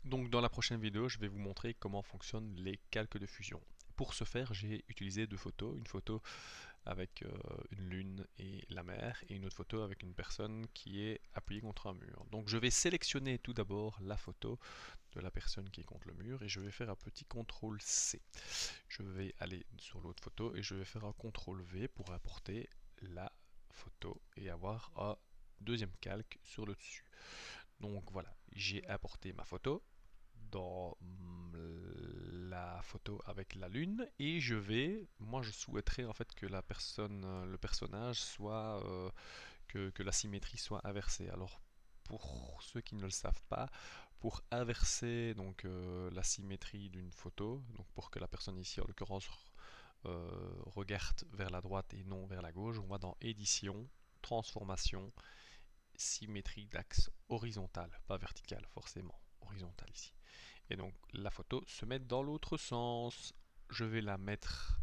Donc dans la prochaine vidéo, je vais vous montrer comment fonctionnent les calques de fusion. Pour ce faire, j'ai utilisé deux photos, une photo avec une lune et la mer, et une autre photo avec une personne qui est appuyée contre un mur. Donc je vais sélectionner tout d'abord la photo de la personne qui est contre le mur, et je vais faire un petit CTRL C. Je vais aller sur l'autre photo, et je vais faire un CTRL V pour importer la photo, et avoir un deuxième calque sur le dessus. Donc voilà, j'ai apporté ma photo dans la photo avec la lune, et moi je souhaiterais en fait que la personne, le personnage soit, que la symétrie soit inversée. Alors pour ceux qui ne le savent pas, pour inverser donc la symétrie d'une photo, donc pour que la personne ici en l'occurrence regarde vers la droite et non vers la gauche, on va dans édition, transformation, symétrie d'axe horizontal, pas vertical forcément, horizontal ici. Et donc la photo se met dans l'autre sens. Je vais la mettre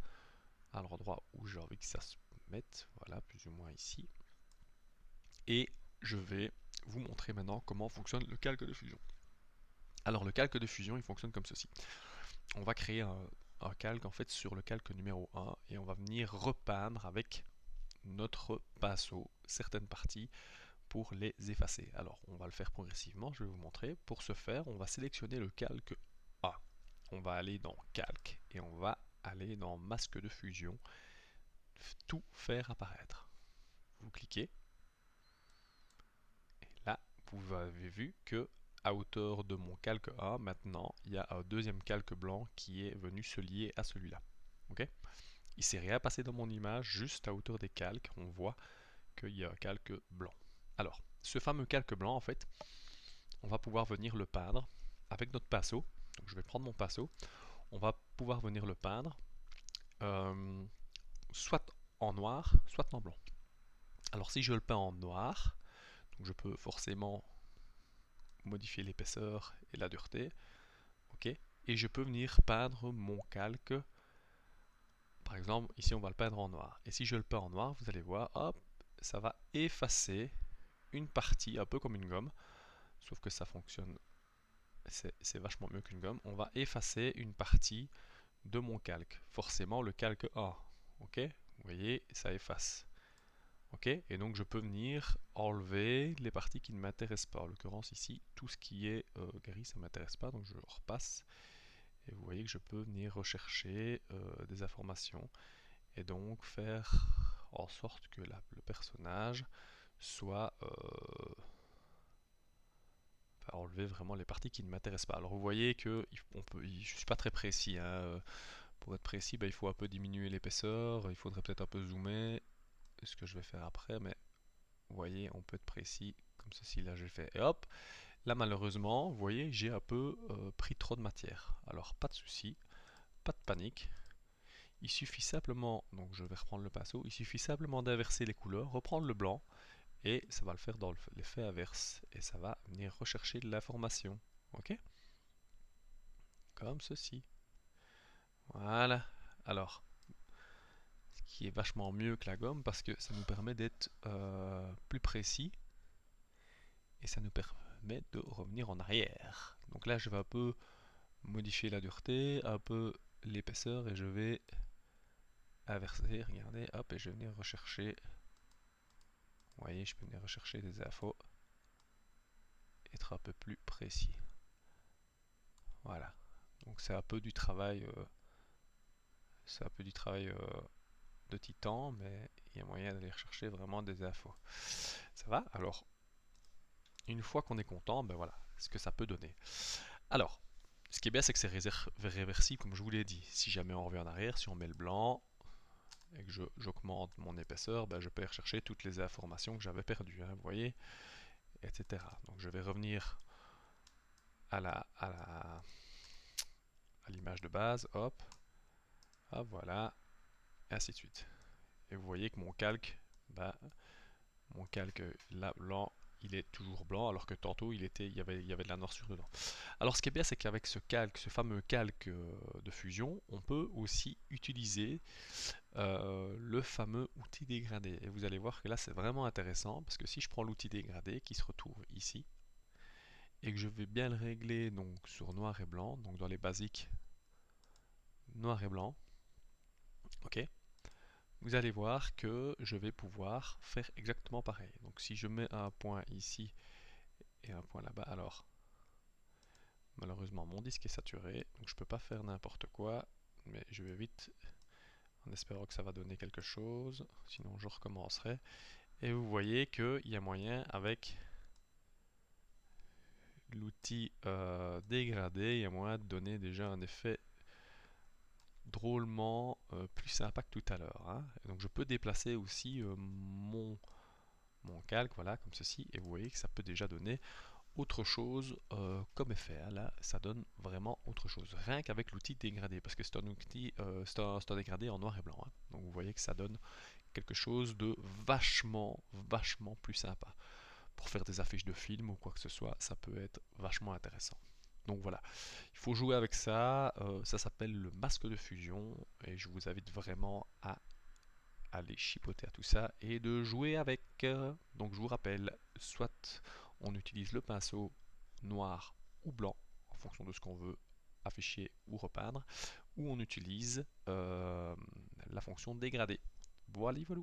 à l'endroit où j'ai envie que ça se mette, voilà, plus ou moins ici. Et je vais vous montrer maintenant comment fonctionne le calque de fusion. Alors le calque de fusion, il fonctionne comme ceci. On va créer un calque en fait sur le calque numéro 1, et on va venir repeindre avec notre pinceau certaines parties pour les effacer. Alors on va le faire progressivement, je vais vous montrer. Pour ce faire, on va sélectionner le calque A. On va aller dans calque et on va aller dans masque de fusion, tout faire apparaître. Vous cliquez, et là vous avez vu que à hauteur de mon calque A, maintenant il y a un deuxième calque blanc qui est venu se lier à celui-là. Ok, il s'est rien passé dans mon image, juste à hauteur des calques, on voit qu'il y a un calque blanc. Alors, ce fameux calque blanc, en fait, on va pouvoir venir le peindre avec notre pinceau. Donc je vais prendre mon pinceau, on va pouvoir venir le peindre euh, soit en noir, soit en blanc. Alors si je le peins en noir, donc je peux forcément modifier l'épaisseur et la dureté, ok, et je peux venir peindre mon calque. Par exemple, ici on va le peindre en noir. Et si je le peins en noir, vous allez voir, hop, ça va effacer une partie, un peu comme une gomme, sauf que ça fonctionne, c'est vachement mieux qu'une gomme. On va effacer une partie de mon calque, forcément le calque A, ok, vous voyez, ça efface, ok, et donc je peux venir enlever les parties qui ne m'intéressent pas. En l'occurrence ici, tout ce qui est gris, ça ne m'intéresse pas, donc je repasse, et vous voyez que je peux venir rechercher des informations, et donc faire en sorte que le personnage soit enfin, enlever vraiment les parties qui ne m'intéressent pas. Alors vous voyez que je suis pas très précis, hein. Pour être précis, il faut un peu diminuer l'épaisseur, il faudrait peut-être un peu zoomer, ce que je vais faire après, mais vous voyez, on peut être précis comme ceci. Là, j'ai fait et hop. Là, malheureusement, vous voyez, j'ai un peu pris trop de matière. Alors, pas de souci, pas de panique. Il suffit simplement, donc je vais reprendre le pinceau, il suffit simplement d'inverser les couleurs, reprendre le blanc, et ça va le faire dans l'effet inverse, et ça va venir rechercher de l'information. Ok, comme ceci. Voilà. Alors, ce qui est vachement mieux que la gomme parce que ça nous permet d'être plus précis, et ça nous permet de revenir en arrière. Donc là, je vais un peu modifier la dureté, un peu l'épaisseur, et je vais inverser, regardez, hop, et je vais venir rechercher. Vous voyez, je peux venir rechercher des infos, être un peu plus précis. Voilà. Donc c'est un peu du travail, c'est un peu du travail de titan, mais il y a moyen d'aller rechercher vraiment des infos. Ça va? Alors, une fois qu'on est content, ben voilà, ce que ça peut donner. Alors, ce qui est bien, c'est que c'est réversible, comme je vous l'ai dit. Si jamais on revient en arrière, si on met le blanc et que j'augmente mon épaisseur, ben je peux rechercher toutes les informations que j'avais perdues, hein, vous voyez, etc. Donc je vais revenir à à l'image de base, hop, hop, voilà, et ainsi de suite. Et vous voyez que mon calque là blanc, il est toujours blanc, alors que tantôt il y avait de la noirceur dedans. Alors ce qui est bien, c'est qu'avec ce calque, ce fameux calque de fusion, on peut aussi utiliser le fameux outil dégradé. Et vous allez voir que là c'est vraiment intéressant, parce que si je prends l'outil dégradé qui se retrouve ici, et que je vais bien le régler donc sur noir et blanc, donc dans les basiques noir et blanc, ok, vous allez voir que je vais pouvoir faire exactement pareil. Donc si je mets un point ici et un point là-bas, alors malheureusement mon disque est saturé, donc je peux pas faire n'importe quoi, mais je vais vite en espérant que ça va donner quelque chose, sinon je recommencerai. Et vous voyez qu'il y a moyen avec l'outil dégradé, il y a moyen de donner déjà un effet drôlement plus sympa que tout à l'heure, hein. Donc je peux déplacer aussi mon calque, voilà, comme ceci, et vous voyez que ça peut déjà donner autre chose comme effet, hein. Là, ça donne vraiment autre chose, rien qu'avec l'outil dégradé, parce que c'est un outil, c'est un dégradé en noir et blanc, hein. Donc vous voyez que ça donne quelque chose de vachement plus sympa. Pour faire des affiches de films ou quoi que ce soit, ça peut être vachement intéressant. Donc voilà, il faut jouer avec ça, ça s'appelle le masque de fusion, et je vous invite vraiment à aller chipoter à tout ça et de jouer avec. Donc je vous rappelle, soit on utilise le pinceau noir ou blanc, en fonction de ce qu'on veut afficher ou repeindre, ou on utilise la fonction dégradé. Voilà, voilà.